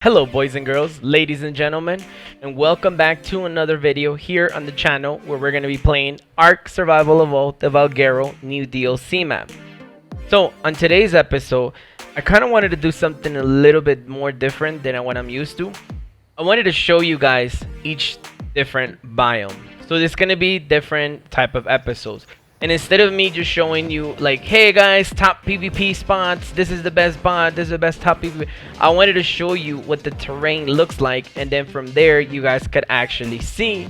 Hello boys and girls, ladies and gentlemen, and welcome back to another video here on the channel where we're going to be playing Ark Survival Evolved, the Valguero new DLC map. So on today's episode, I kind of wanted to do something a little bit more different than what I'm used to. I wanted to show you guys each different biome. So there's going to be different type of episodes. And instead of me just showing you like, hey guys, top PvP spots, this is the best spot, this is the best top PvP, I wanted to show you what the terrain looks like, and then from there you guys could actually see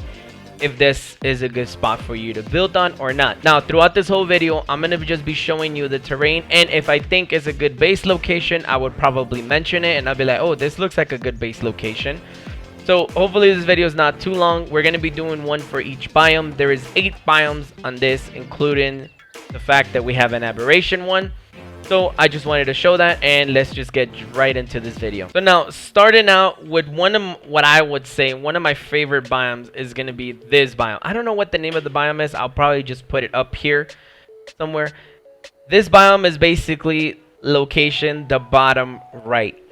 if this is a good spot for you to build on or not. Now throughout this whole video, I'm gonna just be showing you the terrain, and if I think it's a good base location, I would probably mention it and I'll be like, oh, this looks like a good base location. So hopefully this video is not too long. We're going to be doing one for each biome. There is 8 biomes on this, including the fact that we have an aberration one. So I just wanted to show that, and let's just get right into this video. So now starting out with one of what I would say one of my favorite biomes is going to be this biome. I don't know what the name of the biome is. I'll probably just put it up here somewhere. This biome is basically location the bottom right.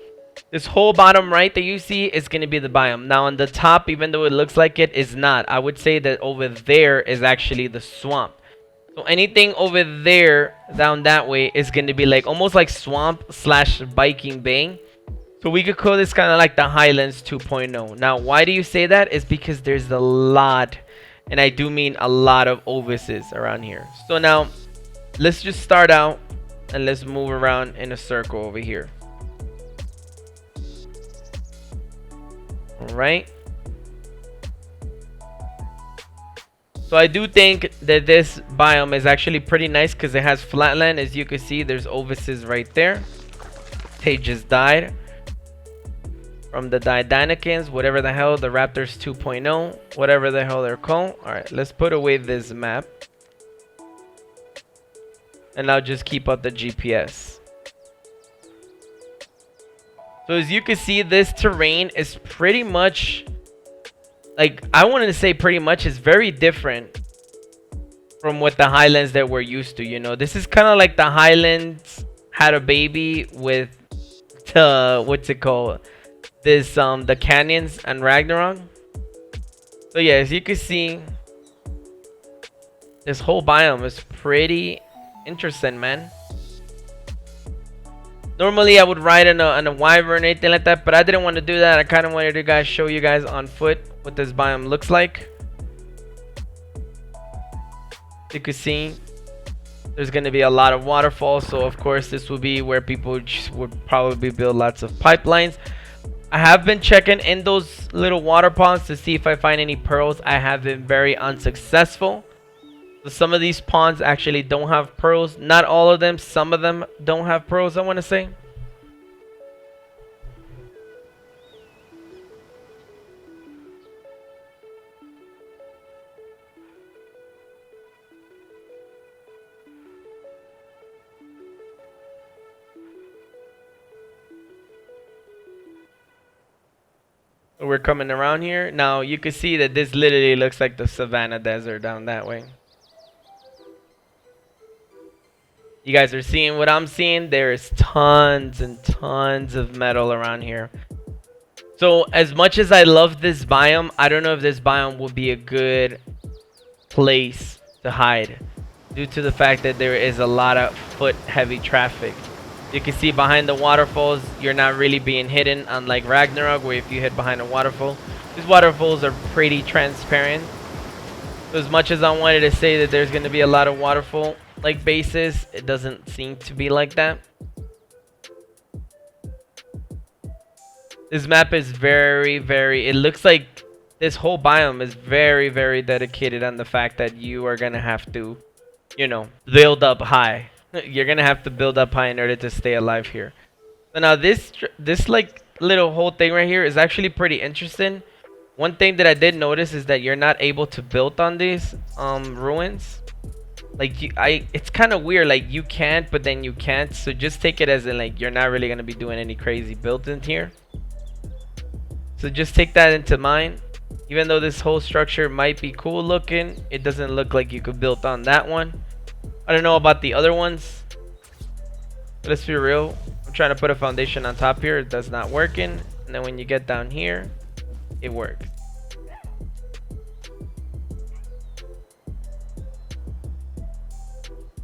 This whole bottom right that you see is going to be the biome. Now on the top, even though it looks like it, is not. I would say that over there is actually the swamp. So anything over there down that way is going to be like almost like swamp slash biking bay. So we could call this kind of like the Highlands 2.0. Now why do you say that? Is because there's a lot, and I do mean a lot, of ovises around here. So now let's just start out and let's move around in a circle over here. Right, so I do think that this biome is actually pretty nice because it has flatland. As you can see, there's ovises right there. They just died from the Deinonychus, whatever the hell, the Raptors 2.0, whatever the hell they're called. All right, let's put away this map, and I'll just keep up the GPS. So as you can see, this terrain is pretty much, like, I wanted to say pretty much, is very different from what the Highlands that we're used to. You know, this is kind of like the Highlands had a baby with the, what's it called? This, the canyons and Ragnarok. So yeah, as you can see, this whole biome is pretty interesting, man. Normally I would ride on a wyvern or anything like that, but I didn't want to do that. I kind of wanted to show you guys on foot what this biome looks like. You can see there's going to be a lot of waterfalls, so of course this will be where people would probably build lots of pipelines. I have been checking in those little water ponds to see if I find any pearls. I have been very unsuccessful. So some of these ponds actually don't have pearls. Not all of them. Some of them don't have pearls, I want to say. So we're coming around here. Now you can see that this literally looks like the Savannah Desert down that way. You guys are seeing what I'm seeing. There is tons and tons of metal around here. So as much as I love this biome, I don't know if this biome will be a good place to hide, due to the fact that there is a lot of foot heavy traffic. You can see behind the waterfalls, you're not really being hidden, unlike Ragnarok, where if you hid behind a waterfall, these waterfalls are pretty transparent. So as much as I wanted to say that there's going to be a lot of waterfall like bases, it doesn't seem to be like that. This map is very, it looks like this whole biome is very, very dedicated on the fact that you are gonna have to, you know, build up high. You're gonna have to build up high in order to stay alive here. So now this like little whole thing right here is actually pretty interesting. One thing that I did notice is that you're not able to build on these ruins. Like it's kind of weird. Like you can't, but then you can't. So just take it as in like you're not really gonna be doing any crazy builds in here. So just take that into mind. Even though this whole structure might be cool looking, it doesn't look like you could build on that one. I don't know about the other ones. But let's be real. I'm trying to put a foundation on top here. That's not working. And then when you get down here, it works.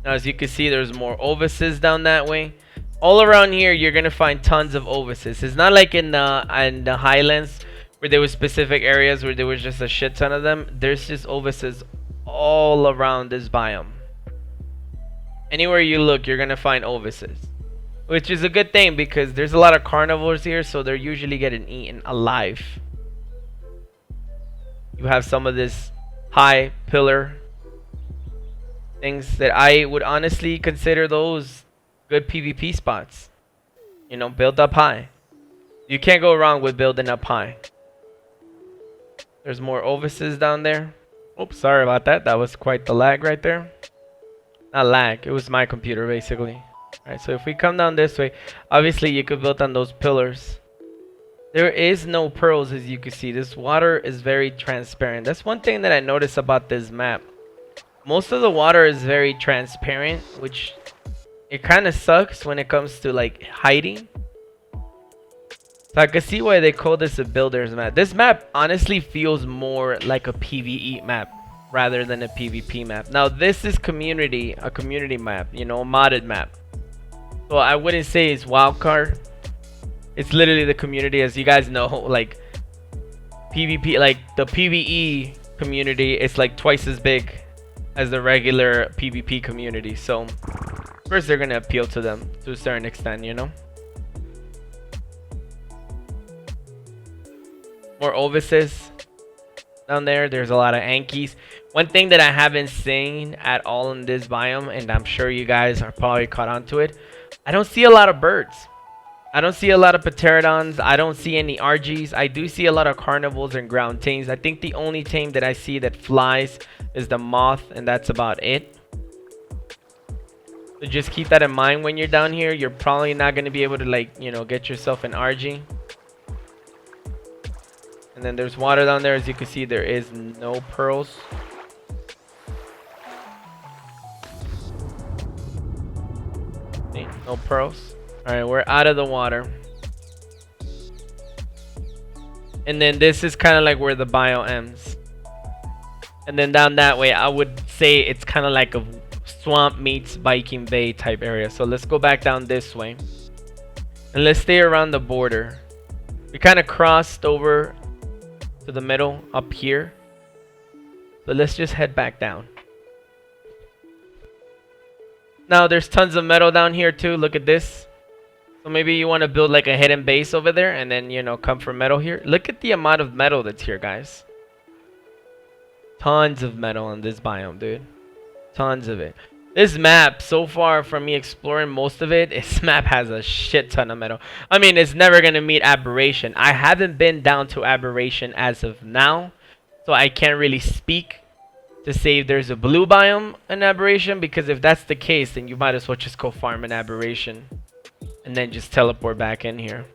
Now, as you can see, there's more ovises down that way. All around here, you're gonna find tons of ovises. It's not like in the highlands where there was specific areas where there was just a shit ton of them. There's just ovises all around this biome. Anywhere you look, you're gonna find ovises, which is a good thing because there's a lot of carnivores here, so they're usually getting eaten alive. You have some of this high pillar things that I would honestly consider those good PvP spots. You know, build up high. You can't go wrong with building up high. There's more ovises down there. Oops, sorry about that. That was quite the lag right there. Not lag, it was my computer basically. Alright, so if we come down this way, obviously you could build on those pillars. There is no pearls, as you can see. This water is very transparent. That's one thing that I noticed about this map. Most of the water is very transparent, which it kind of sucks when it comes to like hiding. So I can see why they call this a builder's map. This map honestly feels more like a PvE map rather than a PvP map. Now this is a community map, you know, a modded map. So I wouldn't say it's wildcard. It's literally the community, as you guys know, like PvP, like the PvE community is like twice as big as the regular PvP community. So first they're gonna appeal to them to a certain extent, you know. More ovises down there. There's a lot of Ankies. One thing that I haven't seen at all in this biome, and I'm sure you guys are probably caught on to it, I don't see a lot of birds. I don't see a lot of pterodons. I don't see any RGs. I do see a lot of carnivores and ground tames. I think the only tame that I see that flies is the moth, and that's about it. So just keep that in mind when you're down here. You're probably not going to be able to, like, you know, get yourself an RG. And then there's water down there. As you can see, there is no pearls. See, no pearls. Alright, we're out of the water. And then this is kind of like where the bio ends. And then down that way, I would say it's kind of like a swamp meets Viking Bay type area. So let's go back down this way. And let's stay around the border. We kind of crossed over to the middle up here. So let's just head back down. Now there's tons of metal down here too. Look at this. So maybe you want to build like a hidden base over there and then, you know, come for metal here. Look at the amount of metal that's here, guys. Tons of metal on this biome, dude. Tons of it. This map, so far from me exploring most of it, this map has a shit ton of metal. I mean, it's never going to meet Aberration. I haven't been down to Aberration as of now, so I can't really speak to say if there's a blue biome in Aberration, because if that's the case, then you might as well just go farm an Aberration and then just teleport back in here.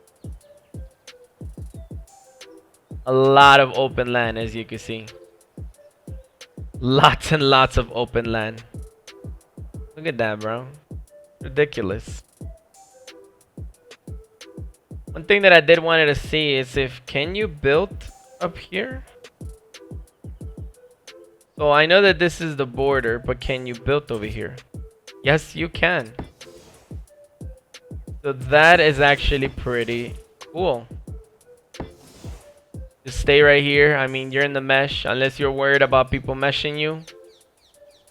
A lot of open land, as you can see. Lots and lots of open land. Look at that, bro. Ridiculous. One thing that I did wanted to see is if can you build up here? So I know that this is the border, but can you build over here? Yes, you can. So that is actually pretty cool. Just stay right here. I mean, you're in the mesh. Unless you're worried about people meshing you,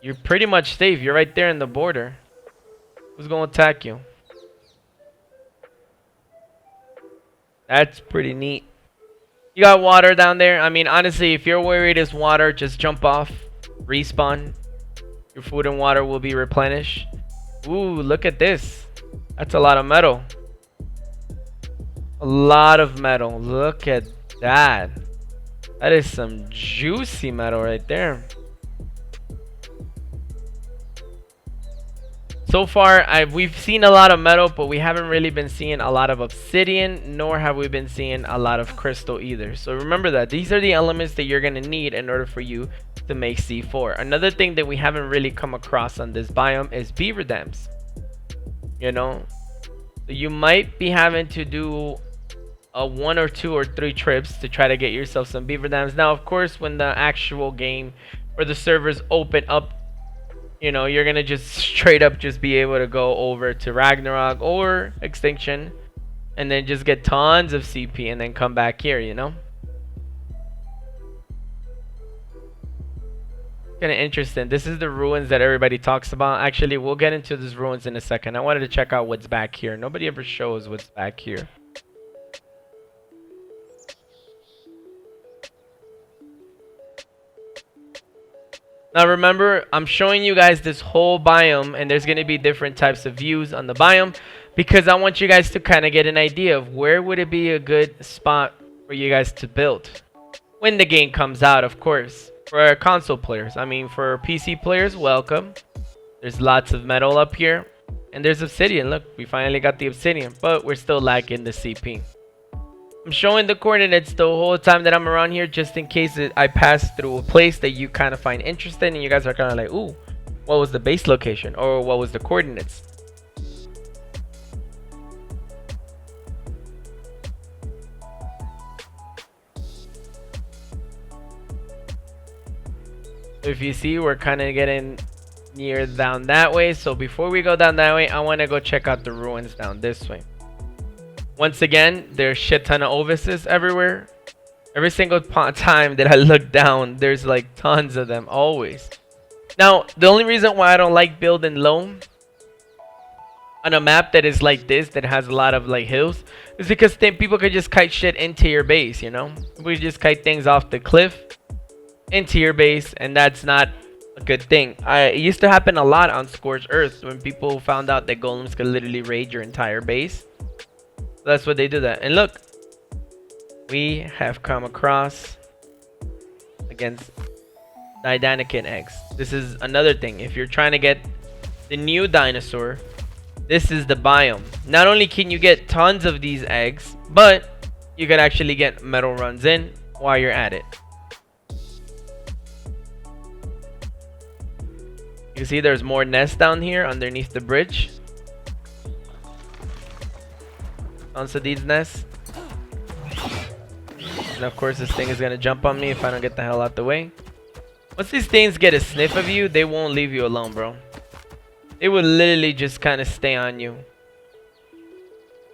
you're pretty much safe. You're right there in the border. Who's going to attack you? That's pretty neat. You got water down there. I mean, honestly, if you're worried it's water, just jump off. Respawn. Your food and water will be replenished. Ooh, look at this. That's a lot of metal. A lot of metal. Look at that. That is some juicy metal right there. So far, we've seen a lot of metal, but we haven't really been seeing a lot of obsidian, nor have we been seeing a lot of crystal either. So remember that these are the elements that you're going to need in order for you to make C4. Another thing that we haven't really come across on this biome is beaver dams. You know, so you might be having to do 1 or 2 or 3 trips to try to get yourself some beaver dams. Now, of course, when the actual game or the servers open up, you know, you're gonna just straight up just be able to go over to Ragnarok or Extinction and then just get tons of CP and then come back here, you know. Kind of interesting. This is the ruins that everybody talks about. Actually, we'll get into these ruins in a second. I wanted to check out what's back here. Nobody ever shows what's back here. Now remember, I'm showing you guys this whole biome, and there's going to be different types of views on the biome because I want you guys to kind of get an idea of where would it be a good spot for you guys to build when the game comes out, of course. For our console players, I mean, for PC players, welcome. There's lots of metal up here, and there's obsidian. Look, we finally got the obsidian, but we're still lacking the CP. I'm showing the coordinates the whole time that I'm around here, just in case I pass through a place that you kind of find interesting, and you guys are kind of like, ooh, what was the base location, or what was the coordinates? If you see, we're kind of getting near down that way. So before we go down that way, I want to go check out the ruins down this way. Once again, there's shit ton of ovises everywhere. Every single time that I look down, there's like tons of them always. Now, the only reason why I don't like building low on a map that is like this, that has a lot of like hills, is because then people could just kite shit into your base, you know? We just kite things off the cliff into your base, and that's not a good thing. It used to happen a lot on Scorched Earth when people found out that golems could literally raid your entire base. So that's what they do that. And look, we have come across against Deinonychus eggs. This is another thing. If you're trying to get the new dinosaur, this is the biome. Not only can you get tons of these eggs, but you can actually get metal runs in while you're at it. You see there's more nests down here underneath the bridge. Onto these nests. And of course this thing is going to jump on me if I don't get the hell out the way. Once these things get a sniff of you, they won't leave you alone, bro. They will literally just kind of stay on you.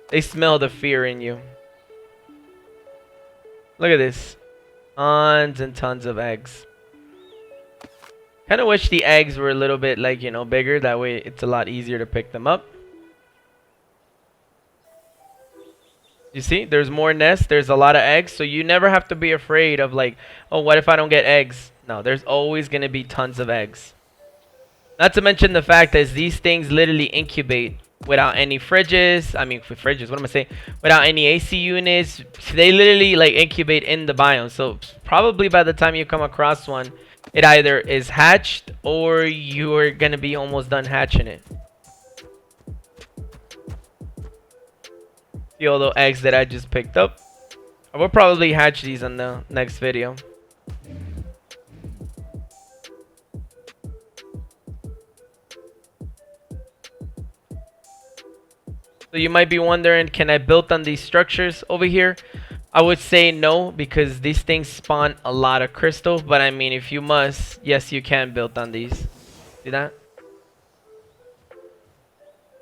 They smell the fear in you. Look at this. Tons and tons of eggs. Kind of wish the eggs were a little bit, like, you know, bigger. That way it's a lot easier to pick them up. You see, there's more nests. There's a lot of eggs. So you never have to be afraid of like, oh, what if I don't get eggs? No, there's always going to be tons of eggs. Not to mention the fact that these things literally incubate without any fridges. I mean, with fridges, what am I saying? Without any AC units. They literally like incubate in the biome. So probably by the time you come across one, it either is hatched or you are going to be almost done hatching it. See all those eggs that I just picked up? I will probably hatch these on the next video. So you might be wondering, can I build on these structures over here? I would say no, because these things spawn a lot of crystal. But I mean, if you must, yes, you can build on these. See that?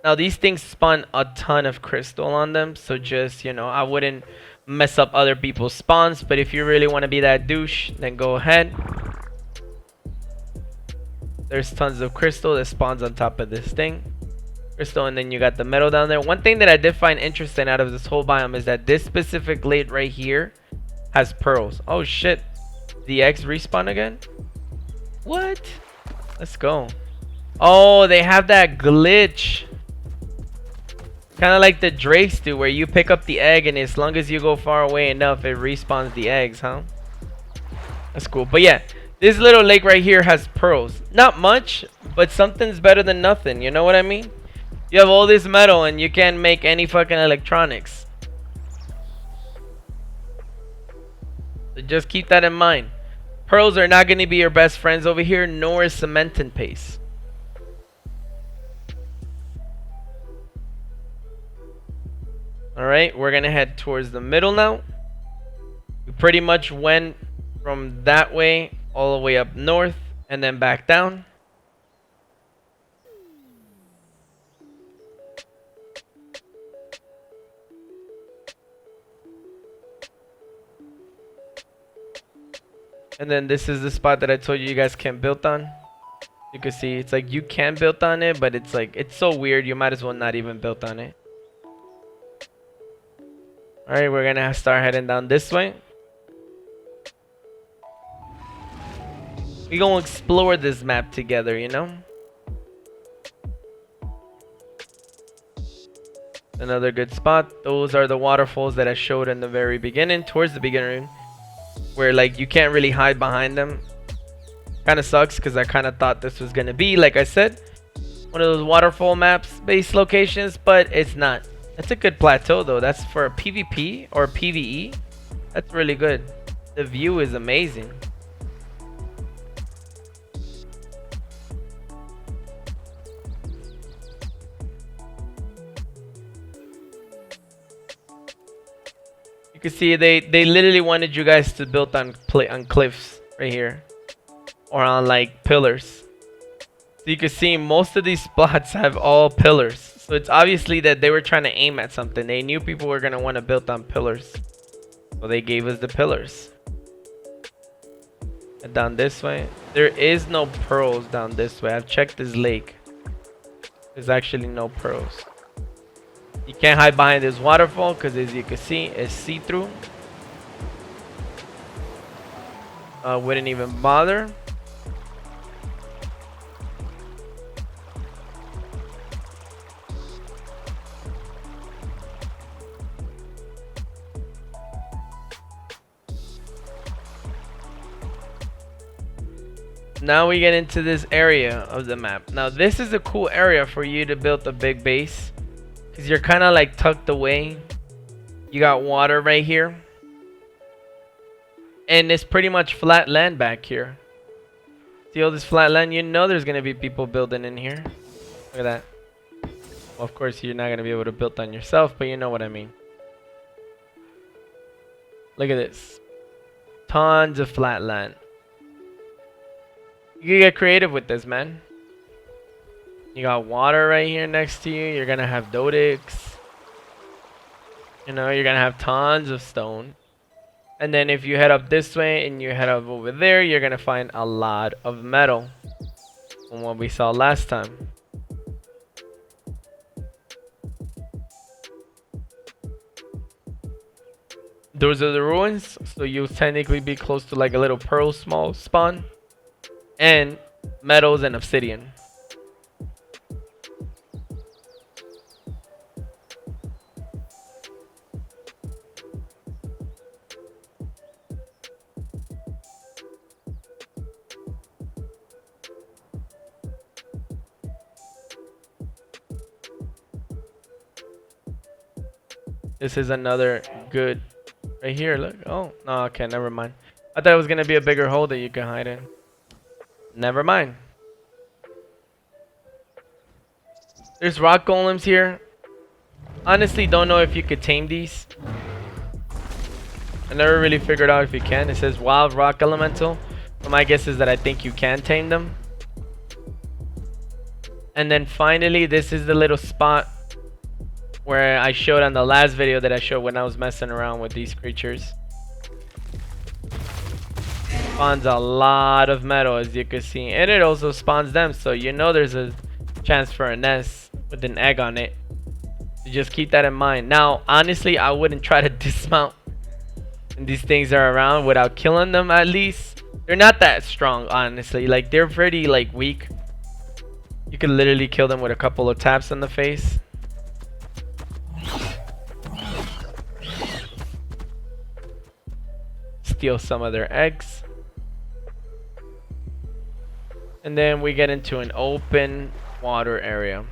Now these things spawn a ton of crystal on them. So just, you know, I wouldn't mess up other people's spawns. But if you really want to be that douche, then go ahead. There's tons of crystal that spawns on top of this thing. Crystal, and then you got the metal down there. One thing that I did find interesting out of this whole biome is that this specific lake right here has pearls. Oh shit, the eggs respawn again? What? Let's go. Oh, they have that glitch, kind of like the drakes do, where you pick up the egg and as long as you go far away enough, it respawns the eggs, huh? That's cool. But yeah, this little lake right here has pearls. Not much, but something's better than nothing, you know what I mean? You have all this metal and you can't make any fucking electronics. So just keep that in mind. Pearls are not going to be your best friends over here, nor is cement and paste. Alright. Alright, we're gonna head towards the middle now. We pretty much went from that way all the way up north and then back down. And then this is the spot that I told you guys can't build on. You can see it's like you can build on it, but it's like it's so weird you might as well not even build on it. Alright, we're gonna start heading down this way. We gonna explore this map together, you know? Another good spot. Those are the waterfalls that I showed in the very beginning, towards the beginning, where like you can't really hide behind them. Kind of sucks because I kind of thought this was gonna be, like I said, one of those waterfall maps based locations, but it's not. That's a good plateau though. That's for a PvP or PvE. That's really good. The view is amazing. You can see they literally wanted you guys to build on cliffs right here, or on like pillars. So you can see most of these spots have all pillars. So it's obviously that they were trying to aim at something. They knew people were gonna want to build on pillars, so they gave us the pillars. And down this way, there is no pearls down this way. I've checked this lake. There's actually no pearls. You can't hide behind this waterfall because, as you can see, it's see-through. Wouldn't even bother. Now we get into this area of the map. Now this is a cool area for you to build a big base, because you're kind of like tucked away. You got water right here, and it's pretty much flat land back here. See all this flat land? You know there's gonna be people building in here. Look at that. Well, of course you're not gonna be able to build on yourself, but you know what I mean. Look at this. Tons of flat land. You can get creative with this, man. You got water right here next to you. You're gonna have dodix. You know, you're gonna have tons of stone. And then if you head up this way and you head up over there, you're gonna find a lot of metal from what we saw last time. Those are the ruins, so you'll technically be close to like a little pearl small spawn. And metals and obsidian. This is another good right here. Look. Oh, no, okay, never mind. I thought it was gonna be a bigger hole that you can hide in. Never mind. There's rock golems here. Honestly, don't know if you could tame these. I never really figured out if you can. It says wild rock elemental. So my guess is that I think you can tame them. And then finally, this is the little spot where I showed on the last video that I showed when I was messing around with these creatures. Spawns a lot of metal, as you can see, and it also spawns them, so you know there's a chance for a nest with an egg on it. So just keep that in mind. Now honestly, I wouldn't try to dismount when these things are around without killing them. At least they're not that strong, honestly. Like, they're pretty like weak. You can literally kill them with a couple of taps on the face. Steal some of their eggs. And then we get into an open water area.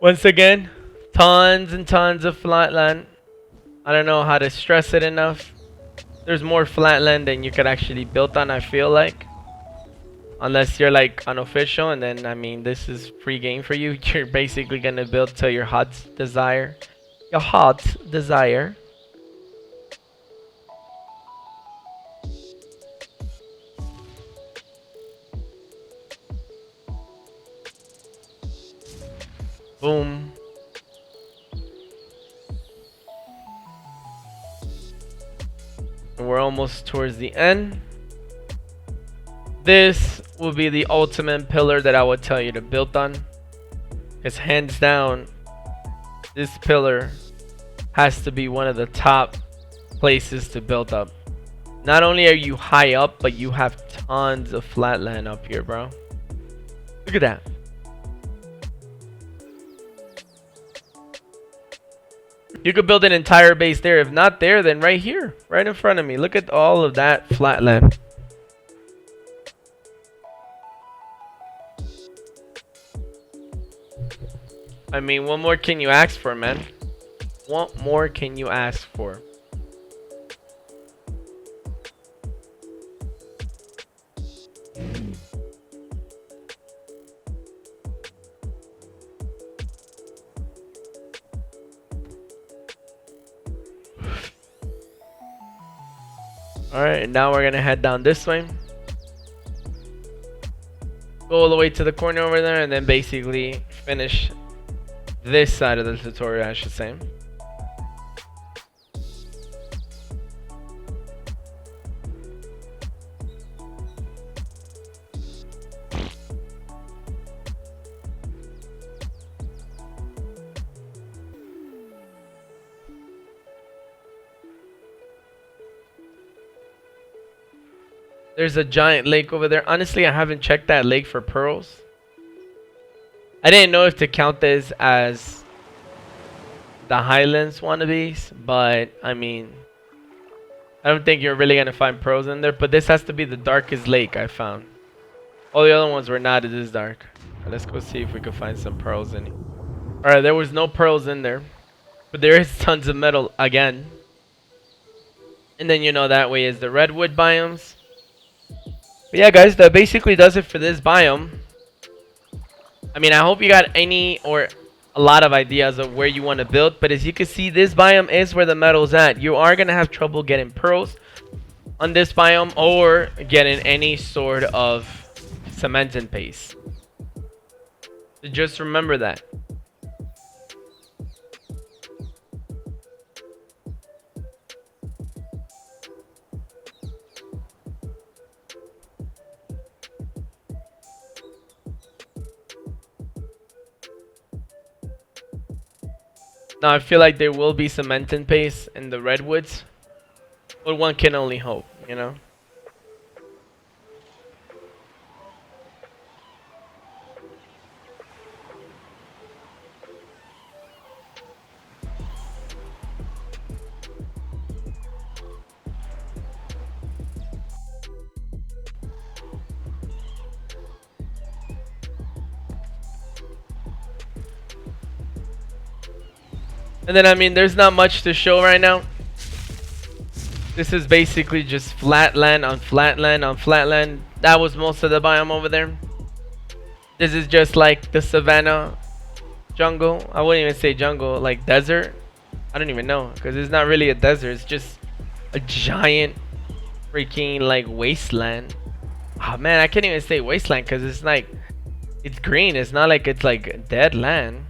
Once again, Tons and tons of flatland. I don't know how to stress it enough. There's more flatland than you could actually build on, I feel like. Unless you're like unofficial, and then I mean this is free game for you. You're basically gonna build to your heart's desire. Your heart's desire. Boom. And we're almost towards the end. This will be the ultimate pillar that I would tell you to build on. Because hands down, this pillar has to be one of the top places to build up. Not only are you high up, but you have tons of flatland up here, bro. Look at that. You could build an entire base there. If not there, then right here, right in front of me. Look at all of that flatland. I mean, what more can you ask for, man? What more can you ask for? Alright, now we're gonna head down this way. Go all the way to the corner over there and then basically finish this side of the tutorial, I should say. There's a giant lake over there. Honestly, I haven't checked that lake for pearls. I didn't know if to count this as the Highlands wannabes, but I mean, I don't think you're really gonna find pearls in there. But this has to be the darkest lake I found. All the other ones were not this dark. Let's go see if we can find some pearls in it. Alright, there was no pearls in there, but there is tons of metal again. And then you know that way is the redwood biomes. But yeah, guys, that basically does it for this biome. I mean, I hope you got any or a lot of ideas of where you want to build. But as you can see, this biome is where the metal's at. You are going to have trouble getting pearls on this biome or getting any sort of cementing paste. So just remember that. Now, I feel like there will be cementing paste in the redwoods, but one can only hope, you know? And then, I mean, there's not much to show right now. This is basically just flatland on flatland on flatland. That was most of the biome over there. This is just like the savanna jungle. I wouldn't even say jungle, like desert. I don't even know, because it's not really a desert. It's just a giant freaking like wasteland. Oh man, I can't even say wasteland because it's like, it's green. It's not like it's like dead land.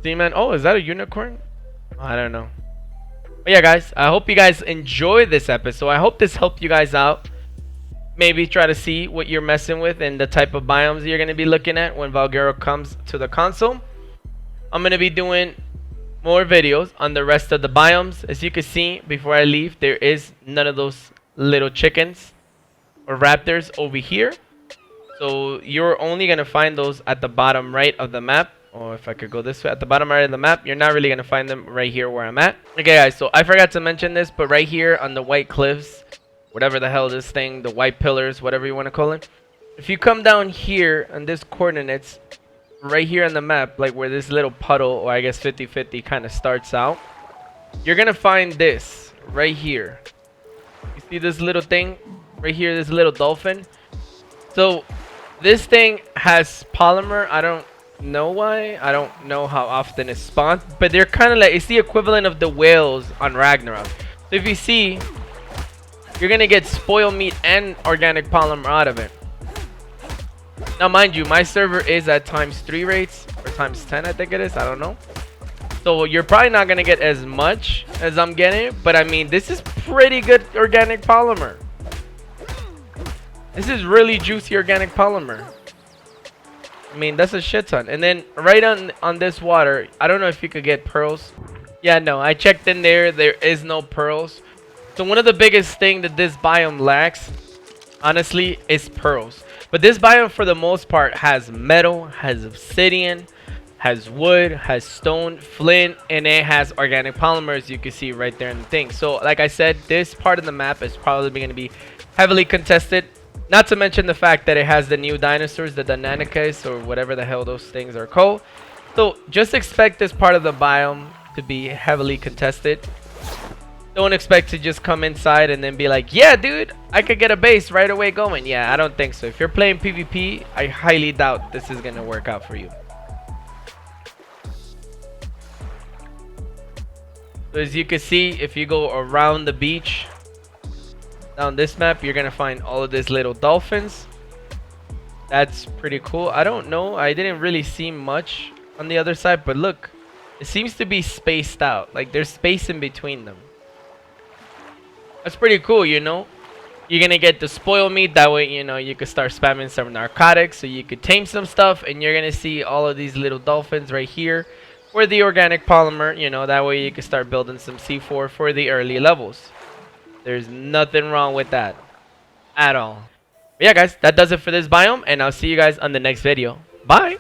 See, man. Oh, is that a unicorn? I don't know. But yeah, guys, I hope you guys enjoyed this episode. I hope this helped you guys out. Maybe try to see what you're messing with and the type of biomes you're going to be looking at when Valguero comes to the console. I'm going to be doing more videos on the rest of the biomes. As you can see, before I leave, there is none of those little chickens or raptors over here. So you're only going to find those at the bottom right of the map. Or if I could go this way, at the bottom right of the map, you're not really going to find them right here where I'm at. Okay, guys, so I forgot to mention this, but right here on the white cliffs, whatever the hell this thing, the white pillars, whatever you want to call it. If you come down here on this coordinates, right here on the map, like where this little puddle, or I guess 50-50 kind of starts out, you're gonna find this right here. You see this little thing right here, this little dolphin? So this thing has polymer. I don't know why. I don't know how often it's spawned, but they're kind of like, it's the equivalent of the whales on Ragnarok. So if you see, you're gonna get spoiled meat and organic polymer out of it. Now mind you, my server is at ×3 rates, or ×10 I think it is, I don't know. So you're probably not gonna get as much as I'm getting, but I mean, this is pretty good organic polymer. This is really juicy organic polymer. I mean, that's a shit ton. And then right on this water, I don't know if you could get pearls. Yeah, no, I checked in there. There is no pearls. So one of the biggest thing that this biome lacks, honestly, is pearls. But this biome, for the most part, has metal, has obsidian, has wood, has stone, flint, and it has organic polymers. You can see right there in the thing. So like I said, this part of the map is probably going to be heavily contested. Not to mention the fact that it has the new dinosaurs, the Deinonychus, or whatever the hell those things are called. So just expect this part of the biome to be heavily contested. Don't expect to just come inside and then be like, yeah, dude, I could get a base right away going. Yeah, I don't think so. If you're playing PvP, I highly doubt this is going to work out for you. So as you can see, if you go around the beach, down this map, you're going to find all of these little dolphins. That's pretty cool. I don't know. I didn't really see much on the other side, but look, it seems to be spaced out. Like there's space in between them. That's pretty cool, you know. You're gonna get the spoil meat. That way, you know, you could start spamming some narcotics, so you could tame some stuff, and you're gonna see all of these little dolphins right here for the organic polymer. You know, that way you can start building some C4 for the early levels. There's nothing wrong with that at all. But yeah, guys, that does it for this biome, and I'll see you guys on the next video. Bye.